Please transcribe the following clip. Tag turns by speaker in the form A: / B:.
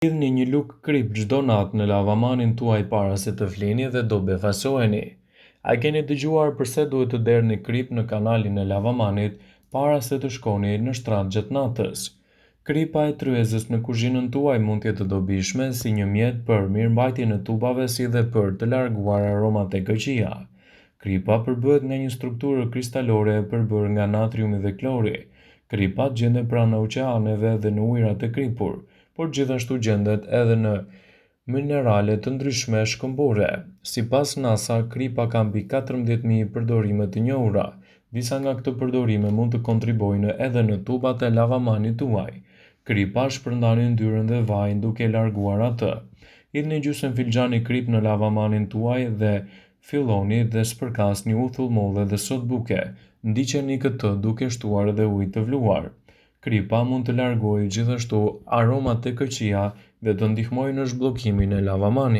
A: Lidhni një lugë krip çdo natë në lavamanin tuaj para se të flini dhe do befasoheni. A keni dëgjuar pse duhet të derni krip në kanalin e lavamanit para se të shkoni në shtrat gjatë natës? Kripa e tryezës në kuzhinën tuaj mund të jetë e dobishme si një mjet për mirëmbajtjen e tubave si dhe për të larguar aromat e këqija. Kripa përbëhet nga një strukturë kristalore e përbërë nga natriumi dhe klori. Kripa gjendet pranë oqeaneve dhe në ujërat e kripur, por gjithashtu gjendet edhe në minerale të ndryshme shkëmbore. Sipas NASA, kripa ka mbi 14.000 përdorime të njohura. Disa nga këto përdorime mund të kontribuojnë edhe në tubat e lavamanit tuaj. Kripa shpërndanin ndyren dhe vajin duke larguar atë. Hidhni gjysmë filxhani krip në lavamanin tuaj dhe filloni dhe spërkasni uthull molle dhe sot buke. Ndiqeni këtë duke shtuar edhe ujë të vluar. Kripa mund të largojë gjithashtu aromat e këqija dhe të ndihmojë në zhbllokimin e lavamanit.